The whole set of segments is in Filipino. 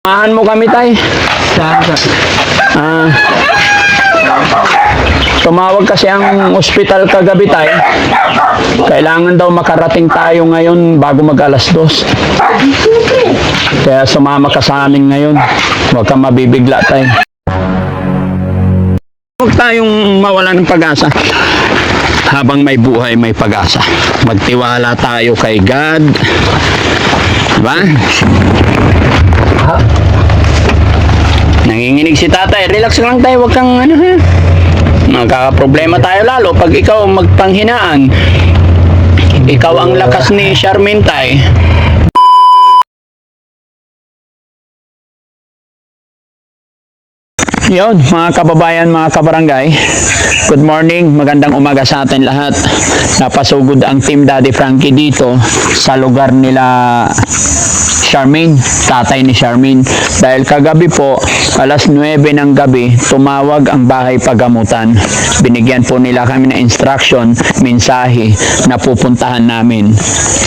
Samahan mo kami, tay. Tumawag kasi ang ospital kagabi, tay. Kailangan daw makarating tayo ngayon bago mag alas 2. Kaya sumama ka sa amin ngayon. Huwag kang mabibigla, tay. Huwag tayong mawala ng pag-asa. Habang may buhay, may pag-asa. Magtiwala tayo kay God. Diba? Nanginginig si tatay. Relax lang tayo. Huwag kang ano ha. Magkakaproblema tayo lalo pag ikaw magpanghinaan. Ikaw ang lakas ni Charmaine, tay. Yun, mga kababayan, mga kabarangay. Good morning, magandang umaga sa atin lahat. Napasugod ang Team Daddy Frankie dito sa lugar nila Charmaine, tatay ni Charmaine. Dahil kagabi po, alas 9 ng gabi, tumawag ang bahay pagamutan. Binigyan po nila kami ng instruction, mensahe na pupuntahan namin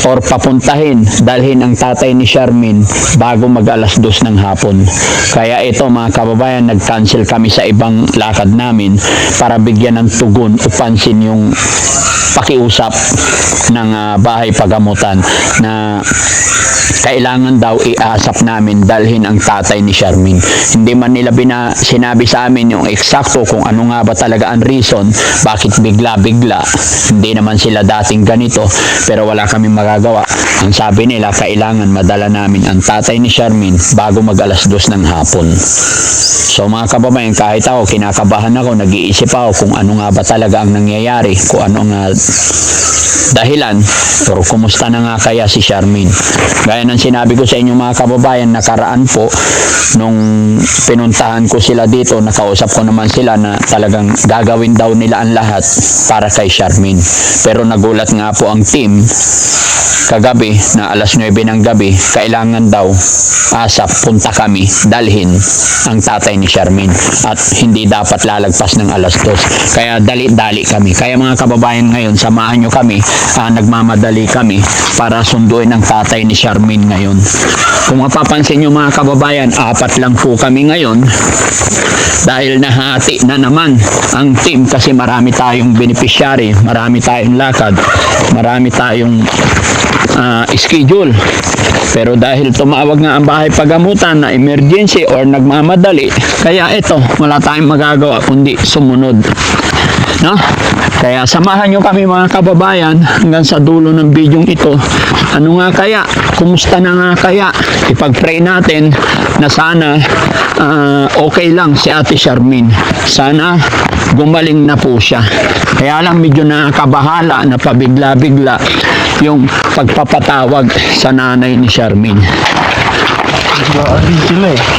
or papuntahin, dalhin ang tatay ni Charmaine bago mag alas 2 ng hapon. Kaya ito mga kababayan, nag-cancel kami sa ibang lakad namin para bigyan ng tugon o pansin yung pakiusap ng bahay pagamutan na kailangan daw iasap namin dalhin ang tatay ni Charmaine. Hindi man nila sinabi sa amin yung eksakto kung ano nga ba talaga ang reason bakit bigla-bigla. Hindi naman sila dating ganito, pero wala kami magagawa. Ang sabi nila, kailangan madala namin ang tatay ni Charmaine bago mag alas 2 ng hapon. So mga kababayan, kahit ako kinakabahan ako, nag-iisip ako kung ano nga ba talaga ang nangyayari, kung ano nga dahilan, pero kumusta na nga kaya si Charmaine. Gaya ng sinabi ko sa inyo mga kababayan, nakaraan po nung pinuntahan ko sila dito, nakausap ko naman sila na talagang gagawin daw nila ang lahat para kay Charmaine. Pero nagulat nga po ang team kagabi na alas 9 ng gabi, kailangan daw asap, punta kami, dalhin ang tatay ni Charmaine at hindi dapat lalagpas ng alas 2. Kaya dali-dali kami. Kaya mga kababayan, ngayon samahan nyo kami, nagmamadali kami para sunduin ang tatay ni Charmaine ngayon. Kung mapapansin nyo mga kababayan, 4 lang po kami ngayon dahil nahati na naman ang team kasi marami tayong beneficiary, marami tayong lakad, marami tayong schedule. Pero dahil tumawag nga ang bahay pagamutan na emergency or nagmamadali, kaya ito, wala tayong magagawa kundi sumunod. No? Kaya samahan nyo kami mga kababayan hanggang sa dulo ng bidyong ito. Ano nga kaya? Kumusta na nga kaya? Ipag-pray natin na sana okay lang si Ate Charmaine. Sana gumaling na po siya. Kaya lang medyo nakakabahala na pabigla-bigla yung pagpapatawag sa nanay ni Charmaine.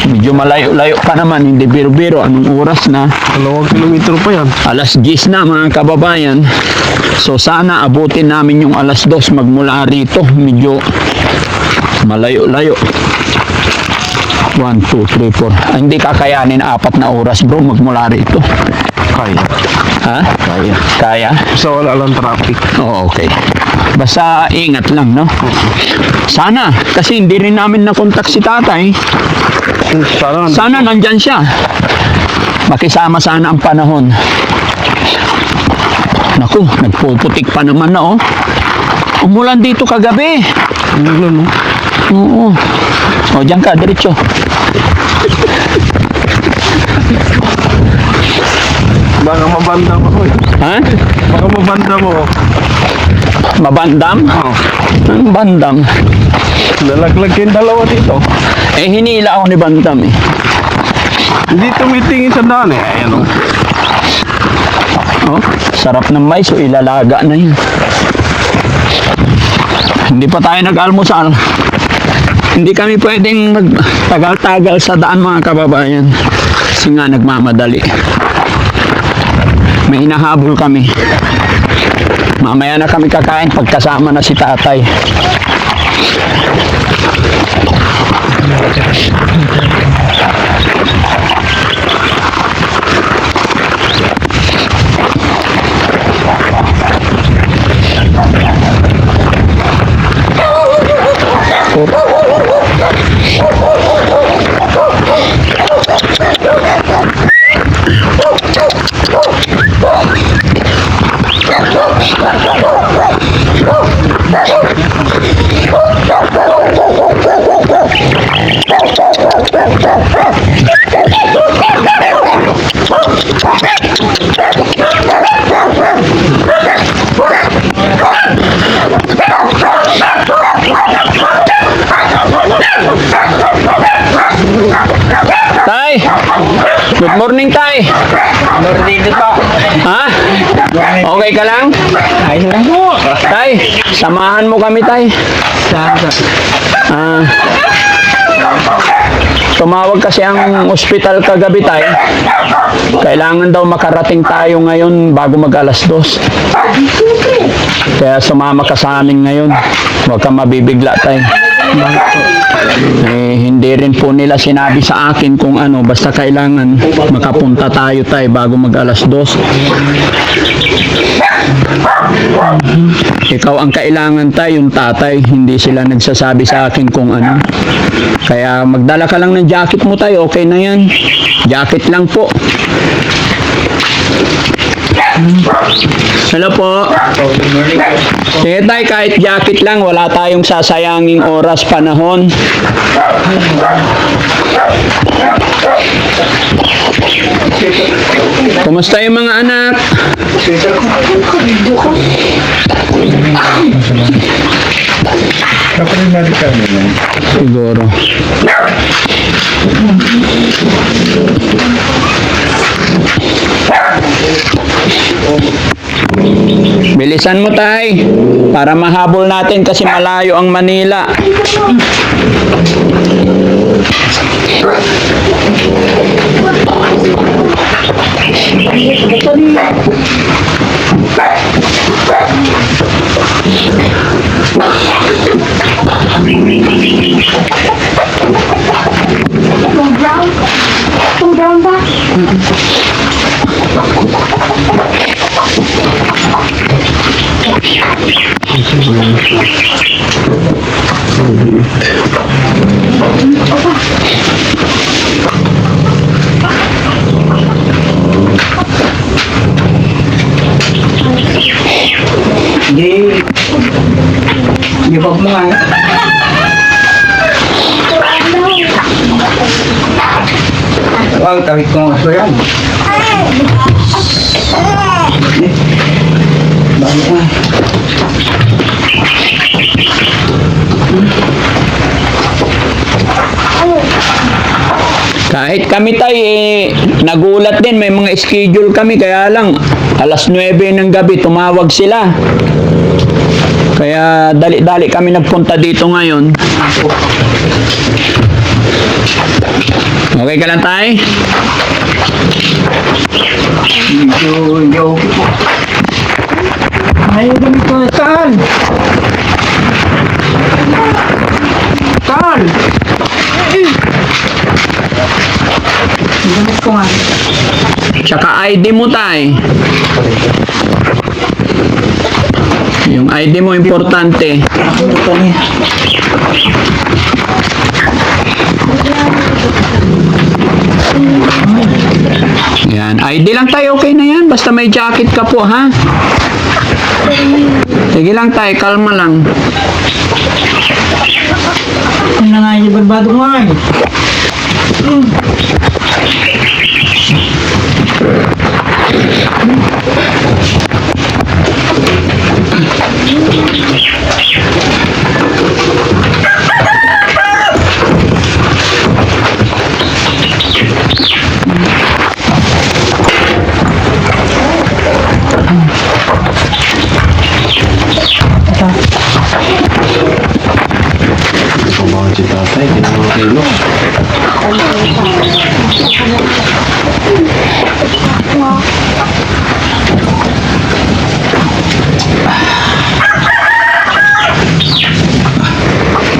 Medyo malayo-layo pa naman, hindi biro-biro. Anong oras na? 2 kilometro pa yan. Alas 10 na mga kababayan. So sana abutin namin yung alas 2 magmula rito. Medyo malayo-layo. 1, 2, 3, 4. Hindi kakayanin 4 na oras bro magmula rito. Kaya. Ha? Kaya. Kaya? So wala lang traffic. Oo, okay. Basta ingat lang, no? Sana, kasi hindi rin namin nakontak si tatay. Sana nandyan siya. Makisama sana ang panahon. Naku, nagpuputik pa naman na, oh. Umulan dito kagabi. Umulan, no? Oo. O, dyan ka, diretso. Baka mabandam ako eh. Ha? Baka mabandam ako. Mabandam? Oo. Ang bandam? Lalaglag yung dalawa dito. Eh, hinila ako ni bandam eh. Hindi tumitingin sa daan eh. Ayan o. Oh, sarap ng mais, so ilalaga na yun. Hindi pa tayo nag-almusal. Hindi kami pwedeng magtagal-tagal sa daan mga kababayan. Kasi nga nagmamadali. May hinahabol kami. Mamaya na kami kakain pagkasama na si tatay. Good morning, Tay. Dito pa. Ha? Okay ka lang? Ayos lang po. Tay, samahan mo kami, Tay. Saan? Ah, tumawag kasi ang ospital kagabi, Tay. Kailangan daw makarating tayo ngayon bago mag alas 2. Kaya sumama ka sa amin ngayon. Huwag kang mabibigla, Tay. Hindi rin po nila sinabi sa akin kung ano, basta kailangan makapunta tayo, Tay, bago mag alas 2. Ikaw ang kailangan, Tay, yung tatay. Hindi sila nagsasabi sa akin kung ano. Kaya magdala ka lang ng jacket mo, Tay. Okay na yan. Jacket lang po. Hello po. Sige, Tay, kahit jacket lang, wala tayong sasayanging oras, panahon. Kumusta yung mga anak? Siguro. Bilisan mo, Tay, para mahabol natin kasi malayo ang Manila. Itong brown ba? Hindi pa mo nga. Ang tawid ko nga so yan. Bakit nga? Kahit kami, Tay, nagulat din. May mga schedule kami, kaya lang alas 9 ng gabi tumawag sila. Kaya dali-dali kami nagpunta dito ngayon. Okay ka lang, Tay? Hindi okay po. Ayaw gamit ko. Saan? Saan? Gamit ko nga. Tsaka ID mo, Tay. Yung ID mo importante. Ito niya. Yan. ID lang, Tay. Okay na yan. Basta may jacket ka po, ha? Sige lang, Tay. Kalma lang. Ano na nga yung barbado nga eh. Si tatay, kinakakilo.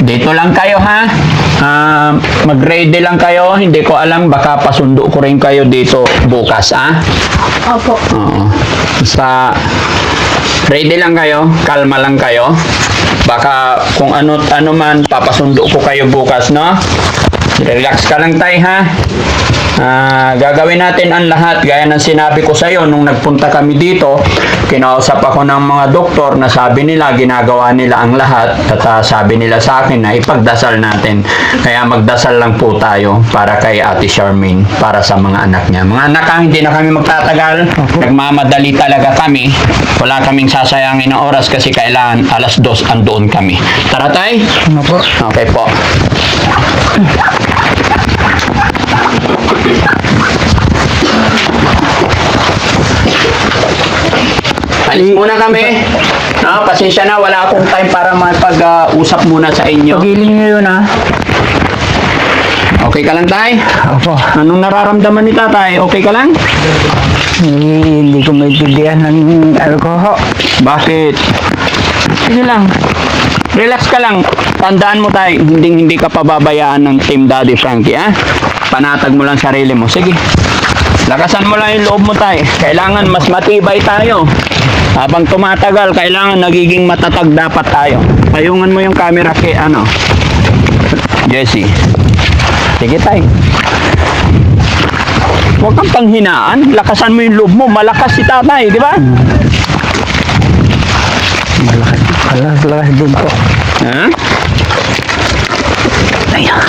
Dito lang kayo, ha? Mag-ready lang kayo. Hindi ko alam, baka pasundo ko rin kayo dito bukas, ha? Opo. Oo. Basta ready lang kayo, kalma lang kayo. Baka kung ano man, papasundo ko kayo bukas, no? Relax ka lang, Tay, ha? Gagawin natin ang lahat gaya ng sinabi ko sa iyo nung nagpunta kami dito. Kinausap ako ng mga doktor na sabi nila ginagawa nila ang lahat at sabi nila sa akin na ipagdasal natin. Kaya magdasal lang po tayo para kay Ate Charmaine, para sa mga anak niya. Mga anak, hindi na kami magtatagal. Nagmamadali talaga kami. Wala kaming sasayangin ng oras kasi kailangan alas 2 andoon kami. Tara, Tay? Ano po? Okay po. Alis muna kami. Pasensya na, wala akong time para mapag-usap muna sa inyo. Pagiling nyo yun ha. Okay ka lang, tay? Opo. Anong nararamdaman ni tatay? Okay ka lang? Hindi ko maintindihan ng alcohol. Bakit? Sige lang. Relax ka lang. Tandaan mo, tay, hindi ka pababayaan ng Team Daddy Frankie, ha? Panatag mo lang sarili mo. Sige. Lakasan mo lang yung loob mo, tay. Kailangan mas matibay tayo. Habang tumatagal, kailangan nagiging matatag dapat tayo. Payungan mo yung camera kay Jesse. Sige, tay. Huwag kang panghinaan. Lakasan mo yung loob mo. Malakas si tatay, di ba? Malakas din po. Ha? Ayan.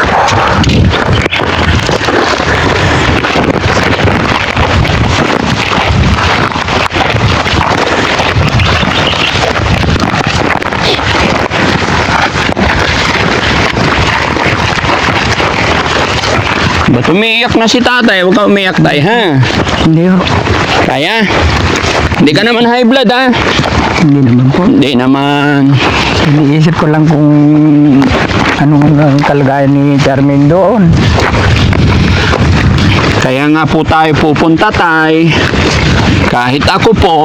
Ba't umiiyak na si tatay? Huwag ka umiiyak, tay, ha? Hindi ho. Kaya? Hindi ka naman high blood, ha? Hindi naman po. Hindi naman. Iniisip ko lang kung anong ang kalagayan ni Charmaine doon. Kaya nga po tayo pupunta, tay. Kahit ako po,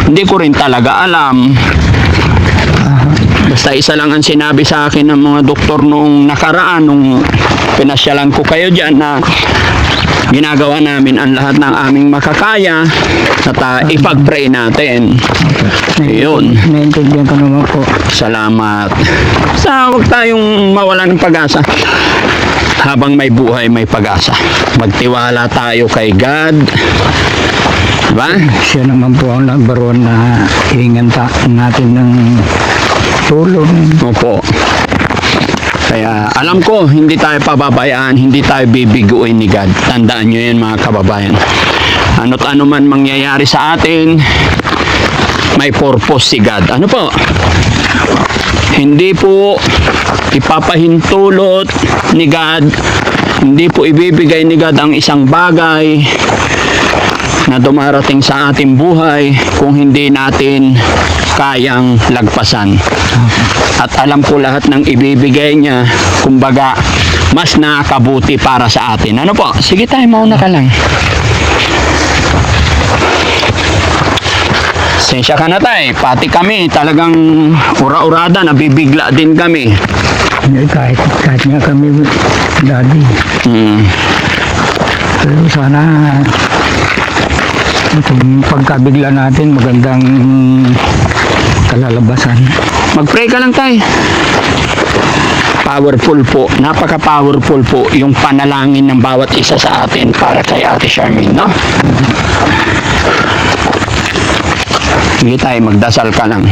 hindi ko rin talaga alam. Basta isa lang ang sinabi sa akin ng mga doktor noong nakaraan, nung pinasyalan ko kayo dyan, na ginagawa namin ang lahat ng aming makakaya at ipag-pray natin. Yun. Naintindihan ko naman po. Salamat. Sa huwag tayong mawala ng pag-asa. Habang may buhay, may pag-asa. Magtiwala tayo kay God. Diba? Siya naman po ang number one na hihingan natin ng tulong. Opo. Kaya alam ko, hindi tayo pababayaan, hindi tayo bibiguin ni God. Tandaan nyo yan, mga kababayan. Ano't ano man mangyayari sa atin, may purpose si God. Ano po? Hindi po ipapahintulot ni God, hindi po ibibigay ni God ang isang bagay na dumarating sa ating buhay kung hindi natin kayang lagpasan. At alam ko lahat ng ibibigay niya, kumbaga, mas nakakabuti para sa atin. Ano po? Sige tayo, mauna ka lang. Sensya ka na tayo. Pati kami, talagang ura-urada, nabibigla din kami. Kahit nga kami, daddy. Pero sana itong pagkabigla natin, magandang kalalabasan. Mag-pray ka lang tayo. Powerful po, napaka-powerful po yung panalangin ng bawat isa sa atin para kay Ate Charmaine, no? Sige tayo, magdasal ka lang.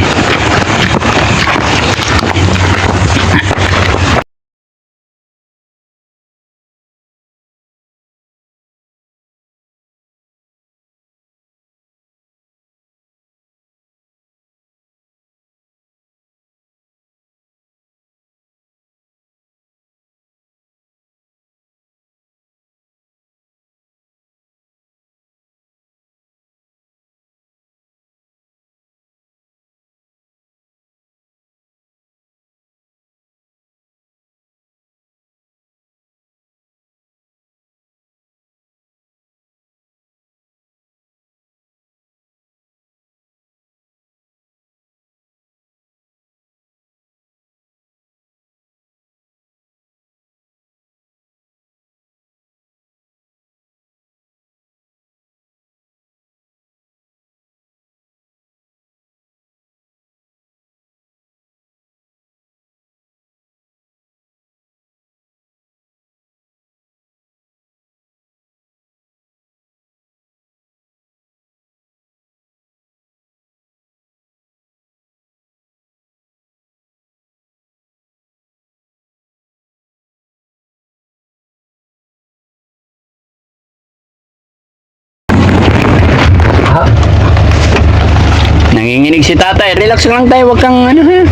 Nanginginig si tatay. Relax lang tayo, wag kang ano ha.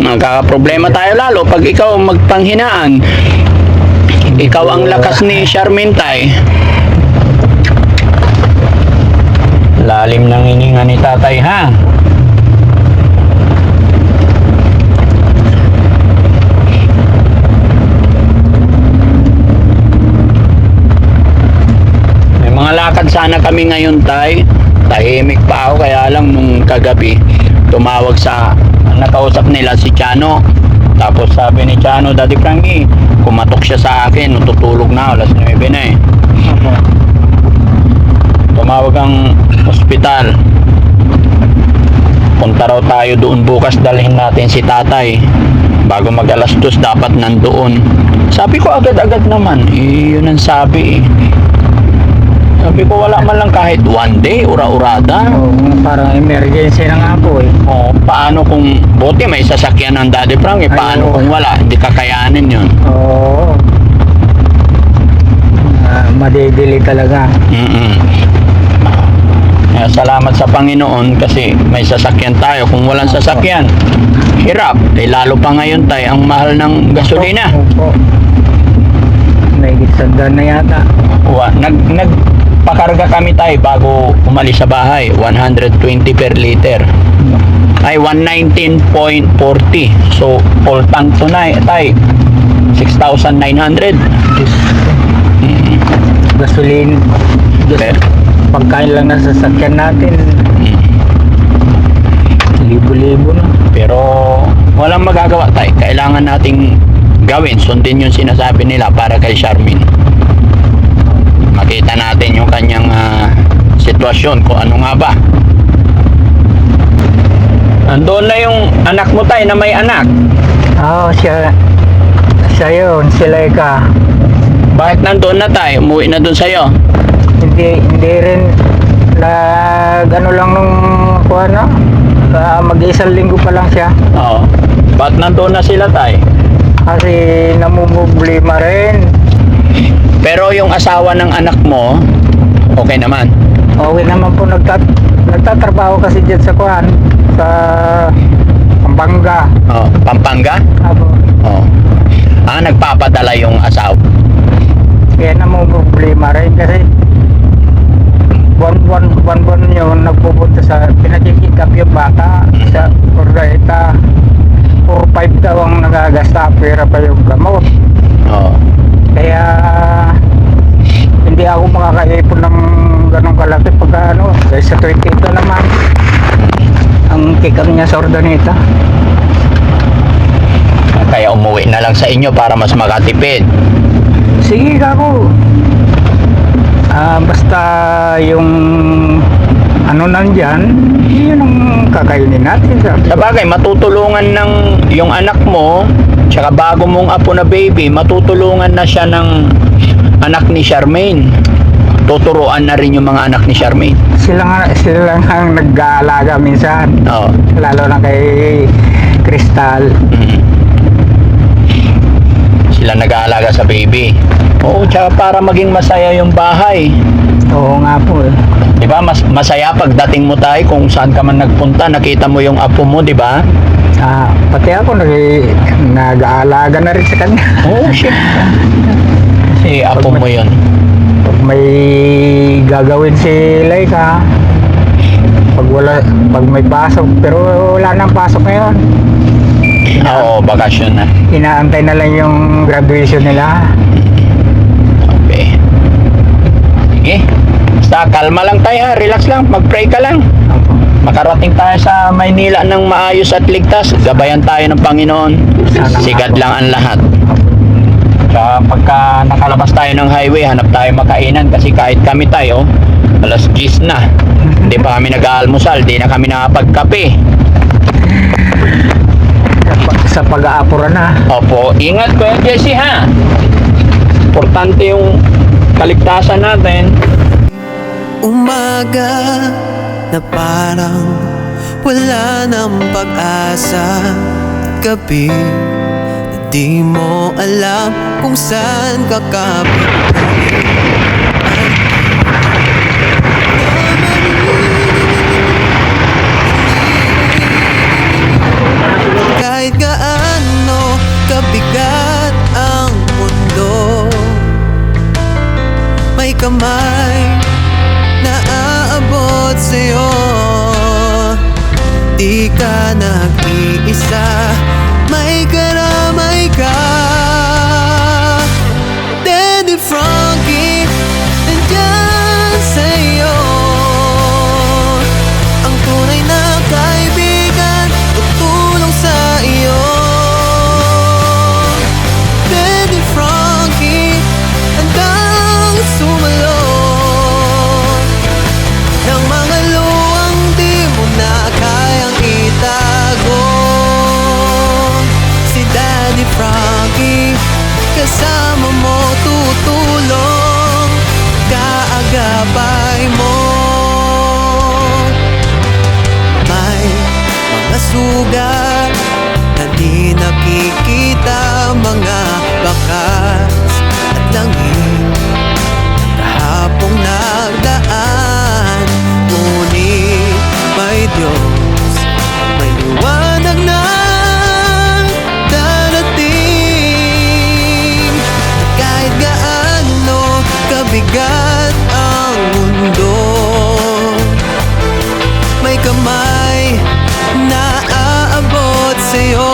Magkakaproblema tayo lalo pag ikaw magpanghinaan. Ikaw ang lakas ni Charmaine tay. Lalim ng hininga ni tatay, ha? May mga lakad sana kami ngayon, tay. Tahimik pa ako, kaya lang nung kagabi, tumawag sa nakausap nila si Chano. Tapos sabi ni Chano, Daddy Frankie, kumatok siya sa akin, tutulog na, alas 9 na eh. Opo. Tumawag ang ospital. Punta raw tayo doon bukas, dalhin natin si tatay. Bago mag alas 2 dapat nandoon. Sabi ko agad-agad naman, yun ang sabi eh. Sabi ko wala man lang kahit one day, ura-urada. Oo, parang emergency na nga po eh. O, paano kung buti may sasakyan ng Daddy Frank eh, paano Ay, oo. kung wala, hindi kakayanin yun. Oo. Madidili talaga. Kaya salamat sa Panginoon kasi may sasakyan tayo. Kung walang sasakyan, hirap. Eh, lalo pa ngayon tayo, ang mahal ng gasolina. Opo. Naigit sandan na yata. Nagpakarga kami tayo bago umalis sa bahay. 120 per liter. Ay, 119.40. So, full tank to na tayo. 6,900. Gasolin. Pagkain lang na sasakyan natin. Libo-libo na. Pero walang magagawa tayo. Kailangan nating gawin. Sundin yung sinasabi nila para kay Charmin. Makita natin yung kanyang sitwasyon kung ano nga ba. Andun na yung anak mo tayo na may anak. Oo, siya yun, si Laika. Bakit nandun na tayo? Umuwi na dun sa'yo. Hindi rin ano lang nung mag-isang linggo pa lang siya. Oo. Bakit nandun na sila tayo? Kasi namumblema rin. Pero yung asawa ng anak mo, okay naman. Okay naman po, nagtatrabaho kasi dyan sa sa Pampanga. Oh, Pampanga? Abo. Oh. Nagpapadala yung asawa. Kaya namumblema rin kasi buwan yun nagpupunta sa pinakikikap yung bata sa Ordaita. 4-5 daw ang nagagasta, pera pa yung gamot. Oh. Kaya hindi ako makakaipon ng ganong kalaki pagka dahil sa 22 naman ang kick-up niya sa Ordaneta. Kaya umuwi na lang sa inyo para mas makatipid. Sige ako. Basta yung nandyan, yun ang kakainin natin. Sabagay, matutulungan ng yung anak mo, tsaka bago mong apo na baby, matutulungan na siya ng anak ni Charmaine. Tuturuan na rin yung mga anak ni Charmaine. Sila nga ang nag-aalaga minsan. Oo. Lalo na kay Crystal. Sila nag-aalaga sa baby. Oo, tsaka para maging masaya yung bahay. Oo nga po eh. Di ba? Masaya pagdating mo tayo kung saan ka man nagpunta, nakita mo yung apo mo, di ba? Pati ako nag-aalaga na rin sa kanya. Oo, shit. Si apo mo yun. Pag may gagawin si Laika, pag may pasok, pero wala nang pasok ngayon. Oo, bakasyon na. Inaantay na lang yung graduation nila. Okay. Sige. Basta kalma lang tayo ha. Relax lang. Mag-pray ka lang. Makarating tayo sa Maynila ng maayos at ligtas. Gabayan tayo ng Panginoon. Sigad lang ang lahat. Tsaka pagka nakalabas tayo ng highway, hanap tayo makainan. Kasi kahit kami tayo, alas 10 na. Hindi pa kami nag-aalmusal. Hindi na kami nakapagkape. Sa pag-aapura na. Opo. Ingat Kuya Jesse ha. Importante yung kaligtasan natin. Umaga na parang wala nang pag-asa. Gabi na di mo alam kung saan kakapit. Kahit gaano kabigat ang mundo, may kamay na aabot sa'yo. Di ka nag-iisa, may karamay ka. Daddy Frankie, nandyan sa'yo. Ang tunay na kaibigan, tutulong sa iyo. Daddy Frankie, handang sumalot ng mga luwang di mo na kayang itago. Si Daddy Frankie, kasama mo tutulong, kaagapay mo. May mga sugat na di nakikita, mga bakas at langit kahapong nagdaan. Ngunit may Diyos, may liwanag na darating. Kahit gaano kabigat ang mundo, may kamay na aabot sa'yo.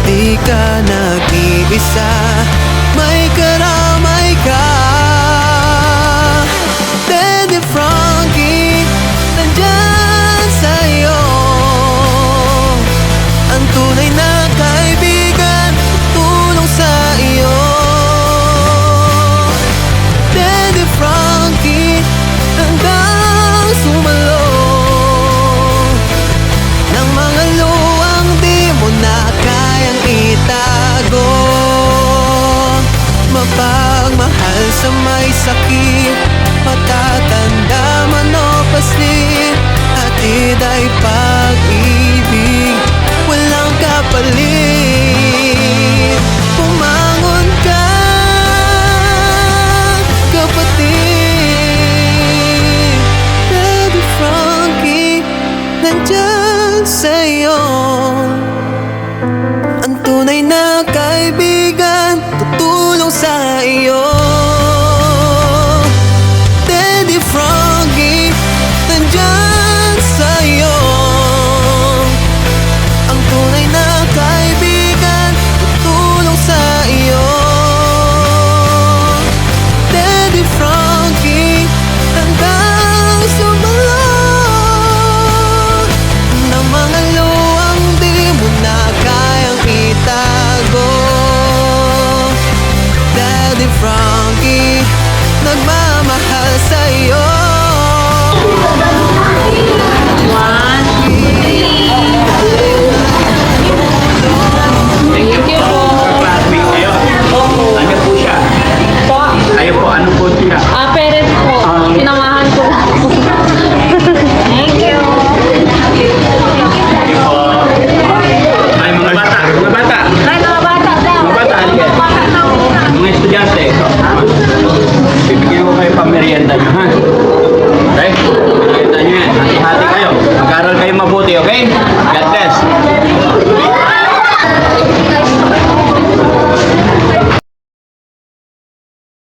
Di ka nag-iisa, may karamay ka. Daddy Frankie, nandyan sa'yo. Ang tunay na kaibigan, tutulong sa iyo. Daddy Frankie, hanggang sumalot ng mga luwang di mo na kayang itago. Mapagmahal sa may sakit, matatanda man o paslit, hatid ay pag-ibig, walang kapalit. Pumangon ka, kapatid. Daddy Frankie, nandyan sa'yo. Ang tunay na kaibigan, tutulong sa iyo. Daddy Frankie, nandyan sa'yo. Ang tunay na kaibigan, tutulong sa iyo. Daddy Frankie, hanggang sumalot ng mga luwang di mo na kayang itago. Daddy Frankie, nagmamahal sa'yo. Thank you po. Classmate kayo. Ano po siya? Po, Kayo po, ano po siya? parents po. Sinamahan ko lang po. Thank you. Thank you po. Ay, mga bata. Mga bata. Ay, mga bata daw. Mga bata, halika. Mga estudyante. Bibigyan ko kayo pamerienda nyo, ha? Okay? Pamerienda nyo yan. Hati-hati kayo. Mag-aral kayo mabuti, okay? God bless.